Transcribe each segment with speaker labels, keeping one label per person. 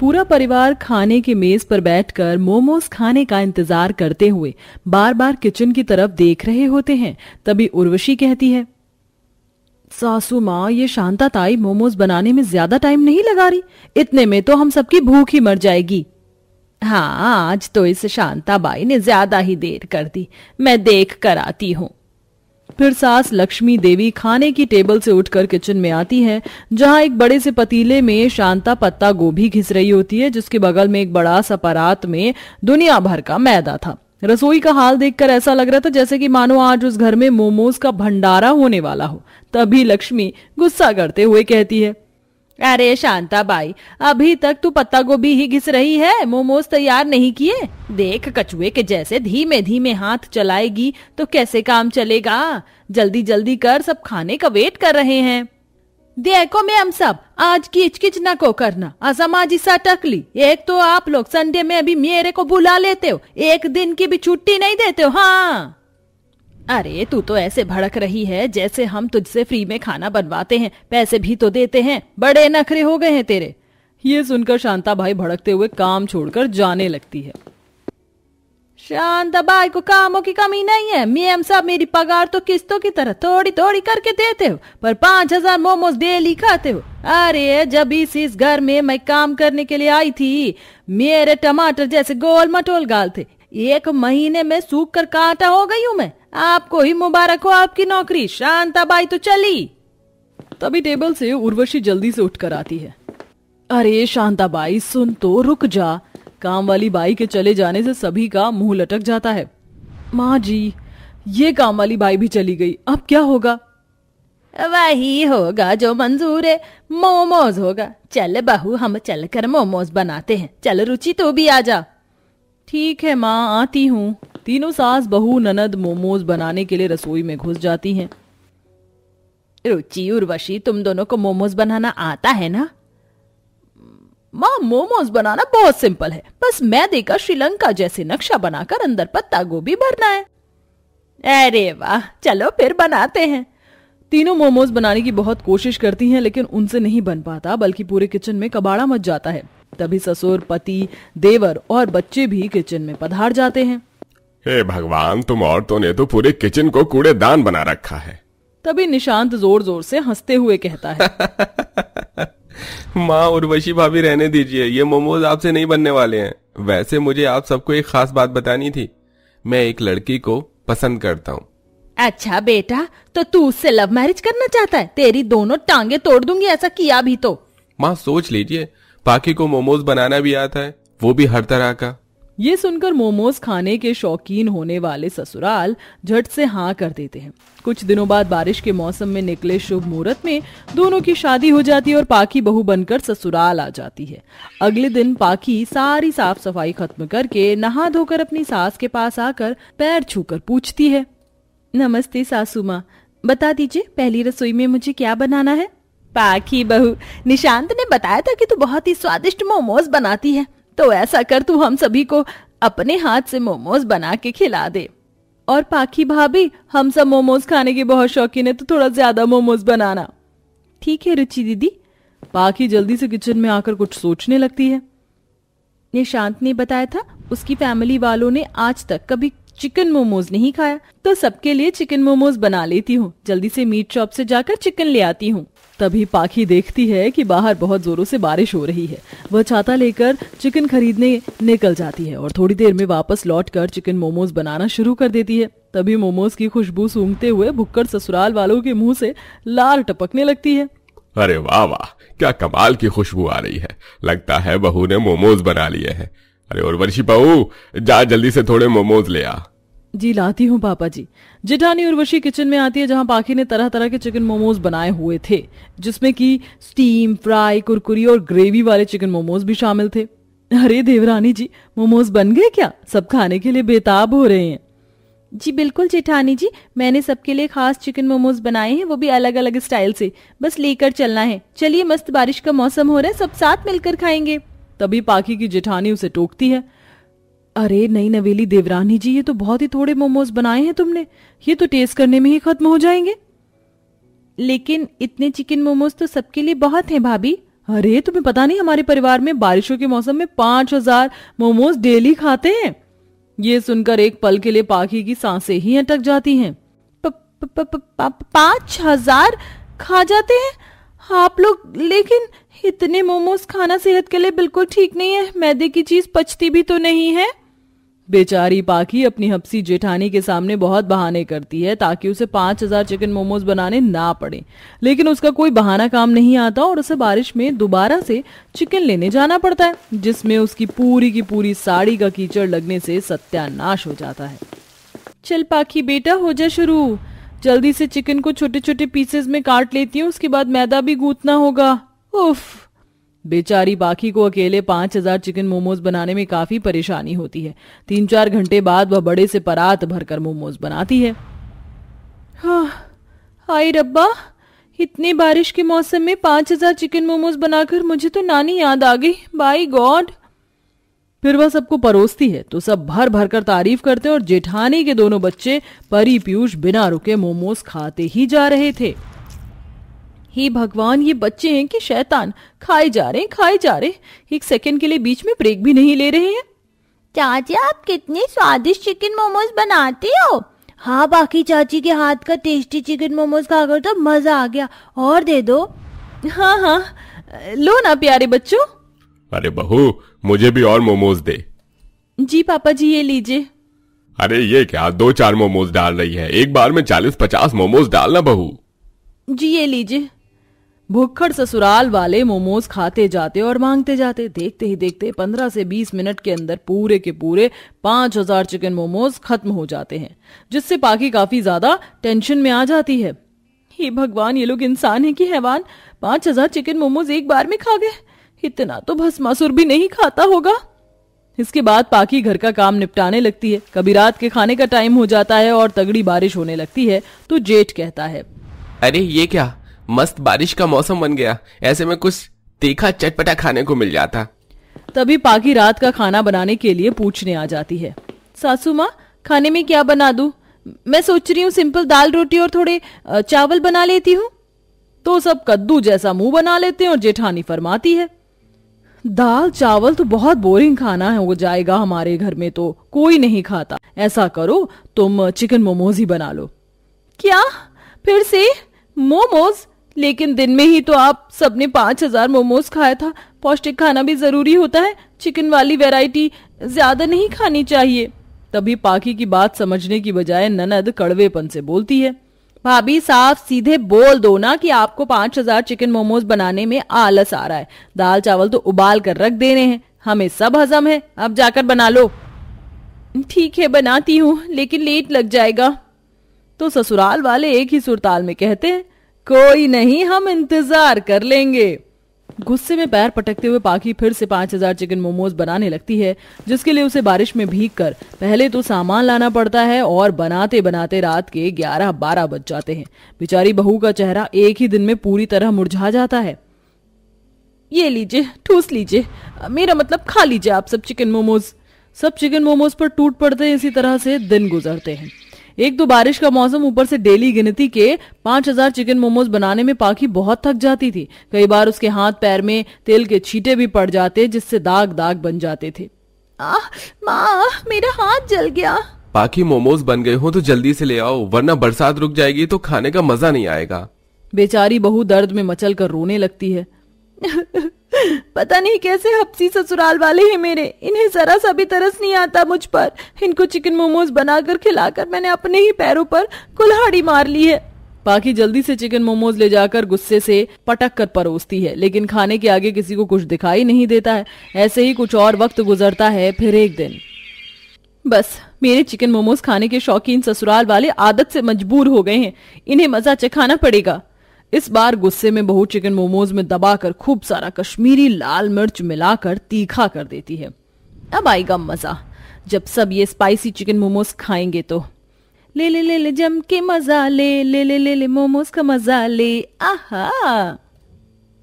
Speaker 1: पूरा परिवार खाने के मेज पर बैठकर मोमोज खाने का इंतजार करते हुए बार बार किचन की तरफ देख रहे होते हैं। तभी उर्वशी कहती है, सासू माँ, ये शांता ताई मोमोज बनाने में ज्यादा टाइम नहीं लगा रही, इतने में तो हम सबकी भूख ही मर जाएगी। हाँ, आज तो इस शांता बाई ने ज्यादा ही देर कर दी, मैं देख कर आती हूँ। फिर सास लक्ष्मी देवी खाने की टेबल से उठकर किचन में आती है, जहां एक बड़े से पतीले में शांता पत्ता गोभी घिस रही होती है, जिसके बगल में एक बड़ा सा परात में दुनिया भर का मैदा था। रसोई का हाल देखकर ऐसा लग रहा था जैसे कि मानो आज उस घर में मोमोज का भंडारा होने वाला हो। तभी लक्ष्मी गुस्सा करते हुए कहती है, अरे शांता बाई, अभी तक तू पत्ता गोभी ही घिस रही है, मोमोज तैयार नहीं किए। देख, कछुए के जैसे धीमे धीमे हाथ चलाएगी तो कैसे काम चलेगा। जल्दी जल्दी कर, सब खाने का वेट कर रहे हैं। देखो मैं हम सब आज किचकिच न को करना, असामाजी सा टकली। एक तो आप लोग संडे में अभी मेरे को बुला लेते हो, एक दिन की भी छुट्टी नहीं देते हो। हाँ, अरे तू तो ऐसे भड़क रही है जैसे हम तुझसे फ्री में खाना बनवाते हैं, पैसे भी तो देते हैं, बड़े नखरे हो गए हैं तेरे। ये सुनकर शांता बाई भड़कते हुए काम छोड़कर जाने लगती है। शांता बाई को कामों की कमी नहीं है, मैं सब मेरी पगार तो किस्तों की तरह थोड़ी थोड़ी करके देते हो, पर 5,000 मोमोज डेली खाते हो। अरे जब इस घर में मैं काम करने के लिए आई थी, मेरे टमाटर जैसे गोल मटोल गाल थे, 1 महीने में सूख कर कांटा हो गई हूं मैं। आपको ही मुबारक हो आपकी नौकरी, शांता बाई तो चली। तभी टेबल से उर्वशी जल्दी से उठकर आती है। अरे शांता बाई सुन तो, रुक जा। काम वाली बाई के चले जाने से सभी का मुंह लटक जाता है। माँ जी, ये काम वाली बाई भी चली गई, अब क्या होगा? वही होगा जो मंजूर है, मोमोज होगा। चल बहू, हम चलकर मोमोज बनाते हैं। चल रुचि, तो भी आ जा। ठीक है माँ, आती हूँ। तीनों सास बहू ननद मोमोज बनाने के लिए रसोई में घुस जाती हैं। रुचि, उर्वशी, तुम दोनों को मोमोज बनाना आता है ना? माँ, मोमोज बनाना बहुत सिंपल है, बस मैदे का श्रीलंका जैसे नक्शा बनाकर अंदर पत्ता गोभी भरना है। अरे वाह, चलो फिर बनाते हैं। तीनों मोमोज बनाने की बहुत कोशिश करती हैं, लेकिन उनसे नहीं बन पाता, बल्कि पूरे किचन में कबाड़ा मच जाता है। तभी ससुर, पति, देवर और बच्चे भी किचन में पधार जाते हैं।
Speaker 2: हे भगवान, तुम औरतों ने तो पूरे किचन को कूड़ेदान बना रखा है।
Speaker 1: तभी निशांत जोर जोर से हंसते हुए कहता है,
Speaker 3: माँ, उर्वशी भाभी रहने दीजिए, ये मोमोज आपसे नहीं बनने वाले हैं। वैसे मुझे आप सबको एक खास बात बतानी थी, मैं एक लड़की को पसंद करता हूँ।
Speaker 1: अच्छा बेटा, तो तू उससे लव मैरिज करना चाहता है? तेरी दोनों टांगे तोड़ दूंगी ऐसा किया भी तो।
Speaker 3: माँ सोच लीजिए, पाकी को मोमोज बनाना भी आता है, वो भी हर तरह का।
Speaker 1: ये सुनकर मोमोज खाने के शौकीन होने वाले ससुराल झट से हाँ कर देते हैं। कुछ दिनों बाद बारिश के मौसम में निकले शुभ मुहूर्त में दोनों की शादी हो जाती है और पाकी बहू बनकर ससुराल आ जाती है। अगले दिन पाकी सारी साफ सफाई खत्म करके नहा धोकर अपनी सास के पास आकर पैर छूकर पूछती है, नमस्ते सासू माँ, बता दीजिए पहली रसोई में मुझे क्या बनाना है? पाकी बहू, निशांत ने बताया था कि तू बहुत ही स्वादिष्ट मोमोज बनाती है, तो ऐसा कर तू हम सभी को अपने हाथ से मोमोज बना के खिला दे। और पाकी भाभी, हम सब मोमोज खाने के बहुत शौकीन है, तो थोड़ा ज्यादा मोमोज बनाना। ठीक है रुचि दीदी। पाकी जल्दी से किचन में आकर कुछ सोचने लगती है। निशांत ने बताया था उसकी फैमिली वालों ने आज तक कभी चिकन मोमोज नहीं खाया, तो सबके लिए चिकन मोमोज बना लेती हूँ। जल्दी से मीट शॉप से जाकर चिकन ले आती हूँ। तभी पाकी देखती है कि बाहर बहुत जोरों से बारिश हो रही है। वह छाता लेकर चिकन खरीदने निकल जाती है और थोड़ी देर में वापस लौटकर चिकन मोमोज बनाना शुरू कर देती है। तभी मोमोज की खुशबू सूंघते हुए भुक्कड़ ससुराल वालों के मुंह से लार टपकने लगती है।
Speaker 2: अरे वाह वाह, क्या कमाल की खुशबू आ रही है, लगता है बहू ने मोमोज बना लिए हैं। अरे उर्वशी बहू, जा जल्दी से थोड़े मोमोज ले आ।
Speaker 1: जी लाती हूँ पापा जी। जेठानी उर्वशी किचन में आती है, जहाँ पाकी ने तरह तरह के चिकन मोमोज बनाए हुए थे, जिसमें कि स्टीम, फ्राई, कुरकुरी और ग्रेवी वाले चिकन मोमोज भी शामिल थे। अरे देवरानी जी, मोमोज बन गए क्या? सब खाने के लिए बेताब हो रहे हैं। जी बिल्कुल जेठानी जी, मैंने सबके लिए खास चिकन मोमोज बनाए हैं, वो भी अलग अलग स्टाइल से। बस लेकर चलना है। चलिए, मस्त बारिश का मौसम हो रहा है, सब साथ मिलकर खाएंगे। तभी पाकी की जेठानी उसे टोकती है। अरे नई नवेली देवरानी जी, ये तो बहुत ही थोड़े मोमोज बनाए हैं तुमने, ये तो टेस्ट करने में ही खत्म हो जाएंगे। लेकिन इतने चिकन मोमोज तो सबके लिए बहुत हैं भाभी, अरे तुम्हें पता नहीं, हमारे परिवार में बारिशों के मौसम में 5000 मोमोज डेली खाते हैं। ये सुनकर एक पल के लिए पाखी की सांसें ही अटक जाती हैं।
Speaker 4: 5000 खा जाते हैं आप लोग? लेकिन इतने मोमोज खाना सेहत के लिए बिल्कुल ठीक नहीं है। मैदे की चीज पचती भी तो नहीं है।
Speaker 1: बेचारी पाखी अपनी हपसी जेठानी के सामने बहुत बहाने करती है ताकि उसे 5000 चिकन मोमोज बनाने ना पड़े, लेकिन उसका कोई बहाना काम नहीं आता और उसे बारिश में दोबारा से चिकन लेने जाना पड़ता है, जिसमें उसकी पूरी की पूरी साड़ी का कीचड़ लगने से सत्यानाश हो जाता है।
Speaker 4: चल पाखी बेटा, हो जा शुरू। जल्दी से चिकन को छोटे छोटे पीसेस में काट लेती हूँ, उसके बाद मैदा भी गूंथना होगा। उफ।
Speaker 1: बेचारी पाखी को अकेले 5000 चिकन मोमोज बनाने में काफी परेशानी होती है। 3-4 घंटे बाद वह बड़े से परात भरकर मोमोज बनाती है।
Speaker 4: हाय रब्बा, इतनी बारिश के मौसम में 5000 चिकन मोमोज बनाकर मुझे तो नानी याद आ गई। By God.
Speaker 1: फिर वह सबको परोसती है तो सब भर भर कर तारीफ करते हैं और जेठानी के दोनों बच्चे परी पीयूष बिना रुके मोमोज खाते ही जा रहे थे।
Speaker 4: हे भगवान, ये बच्चे हैं कि शैतान? खाए जा रहे, एक सेकंड के लिए बीच में ब्रेक भी नहीं ले रहे हैं।
Speaker 5: चाची, आप कितने स्वादिष्ट चिकन मोमोज बनाती हो। हाँ, बाकी चाची के हाथ का टेस्टी चिकन मोमोज खाकर तो मजा आ गया। और दे दो।
Speaker 4: हाँ, लो ना प्यारे बच्चों।
Speaker 2: अरे बहू, मुझे भी और मोमोज दे।
Speaker 4: जी पापा जी, ये लीजिए।
Speaker 2: अरे ये क्या 2-4 मोमोज डाल रही है? एक बार में 40-50 मोमोज डालना बहू।
Speaker 4: जी ये लीजिए।
Speaker 1: भुक्खड़ ससुराल वाले मोमोज खाते जाते और मांगते जाते। देखते ही देखते 15 से 20 मिनट के अंदर पूरे के पूरे 5000 चिकन मोमोज खत्म हो जाते हैं, जिससे पाखी काफी ज्यादा टेंशन में आ जाती है।
Speaker 4: हे भगवान, ये लोग इंसान है कि हैवान? 5000 चिकन मोमोज एक बार में खा गए। इतना तो भस्मासुर भी नहीं खाता होगा।
Speaker 1: इसके बाद पाखी घर का काम निपटाने लगती है। कभी रात के खाने का टाइम हो जाता है और तगड़ी बारिश होने लगती है तो जेठ कहता है,
Speaker 3: अरे ये क्या, मस्त बारिश का मौसम बन गया। ऐसे में कुछ तीखा चटपटा खाने को मिल जाता।
Speaker 1: तभी पाखी रात का खाना बनाने के लिए पूछने आ जाती है।
Speaker 4: सासू माँ, खाने में क्या बना दूं? मैं सोच रही हूँ सिंपल दाल रोटी और थोड़े चावल बना लेती हूँ।
Speaker 1: तो सब कद्दू जैसा मुंह बना लेते हैं और जेठानी फरमाती है, दाल चावल तो बहुत बोरिंग खाना हो जाएगा, हमारे घर में तो कोई नहीं खाता। ऐसा करो, तुम चिकन मोमोज ही बना लो।
Speaker 4: क्या? फिर से मोमोज? लेकिन दिन में ही तो आप सबने 5000 मोमोज खाया था। पौष्टिक खाना भी जरूरी होता है। चिकन वाली वैरायटी ज्यादा नहीं खानी चाहिए।
Speaker 1: तभी पाखी की बात समझने की बजाय ननद कड़वेपन से बोलती है,
Speaker 4: भाभी साफ सीधे बोल दो ना कि आपको 5000 चिकन मोमोज बनाने में आलस आ रहा है। दाल चावल तो उबाल कर रख देने हैं, हमें सब हजम है। अब जाकर बना लो। ठीक है, बनाती हूँ, लेकिन लेट लग जाएगा।
Speaker 1: तो ससुराल वाले एक ही सुरताल में कहते हैं, कोई नहीं, हम इंतजार कर लेंगे। गुस्से में पैर पटकते हुए पाखी फिर से 5000 चिकन मोमोज बनाने लगती है, जिसके लिए उसे बारिश में भीगकर पहले तो सामान लाना पड़ता है और बनाते बनाते रात के 11-12 बज जाते हैं। बेचारी बहू का चेहरा एक ही दिन में पूरी तरह मुरझा जाता है।
Speaker 4: ये लीजिए, ठूस लीजिए, मेरा मतलब खा लीजिए आप सब चिकन मोमोज।
Speaker 1: सब चिकन मोमोज पर टूट पड़ते हैं। इसी तरह से दिन गुजरते हैं। एक तो बारिश का मौसम, ऊपर से डेली गिनती के 5000 चिकन मोमोज बनाने में पाखी बहुत थक जाती थी। कई बार उसके हाथ पैर में तेल के छींटे भी पड़ जाते, जिससे दाग दाग बन जाते थे।
Speaker 4: माँ, मेरा हाथ जल गया।
Speaker 3: पाखी, मोमोज बन गए हो तो जल्दी से ले आओ, वरना बरसात रुक जाएगी तो खाने का मजा नहीं आएगा।
Speaker 1: बेचारी बहू दर्द में मचल कर रोने लगती है।
Speaker 4: पता नहीं कैसे हपसी ससुराल वाले हैं मेरे, इन्हें जरा सा भी तरस नहीं आता मुझ पर। इनको चिकन मोमोज बनाकर खिलाकर मैंने अपने ही पैरों पर कुल्हाड़ी मार ली है।
Speaker 1: पाखी जल्दी से चिकन मोमोज ले जाकर गुस्से से पटक कर परोसती है, लेकिन खाने के आगे किसी को कुछ दिखाई नहीं देता है। ऐसे ही कुछ और वक्त गुजरता है। फिर एक दिन,
Speaker 4: बस मेरे चिकन मोमोज खाने के शौकीन ससुराल वाले आदत से मजबूर हो गए हैं, इन्हें मजा चखाना पड़ेगा।
Speaker 1: इस बार गुस्से में बहू चिकन मोमोज में दबाकर खूब सारा कश्मीरी लाल मिर्च मिलाकर तीखा कर देती है।
Speaker 4: अब आएगा मजा, जब सब ये स्पाइसी चिकन मोमोज खाएंगे तो। ले ले ले ले जम के मजा ले, ले ले ले ले मोमोज का मजा ले। आहा।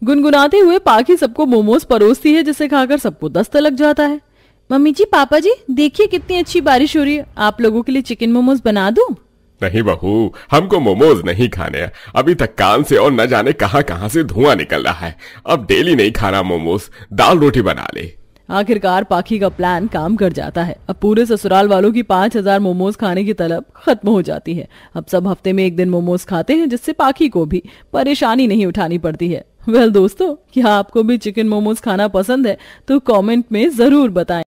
Speaker 1: गुनगुनाते हुए पाखी सबको मोमोज परोसती है, जिसे खाकर सबको दस्त लग जाता है।
Speaker 4: मम्मी जी, पापा जी, देखिए कितनी अच्छी बारिश हो रही है, आप लोगों के लिए चिकन मोमोज बना दूं?
Speaker 2: नहीं बहू, हमको मोमोज नहीं खाने हैं। अभी तक कान से और न जाने कहां कहां से धुआं निकल रहा है। अब डेली नहीं खाना मोमोज, दाल रोटी बना ले।
Speaker 1: आखिरकार पाखी का प्लान काम कर जाता है। अब पूरे ससुराल वालों की 5000 मोमोज खाने की तलब खत्म हो जाती है। अब सब हफ्ते में एक दिन मोमोज खाते हैं, जिससे पाखी को भी परेशानी नहीं उठानी पड़ती है। वेल दोस्तों, क्या आपको भी चिकन मोमोज खाना पसंद है? तो कमेंट में जरूर बताएं।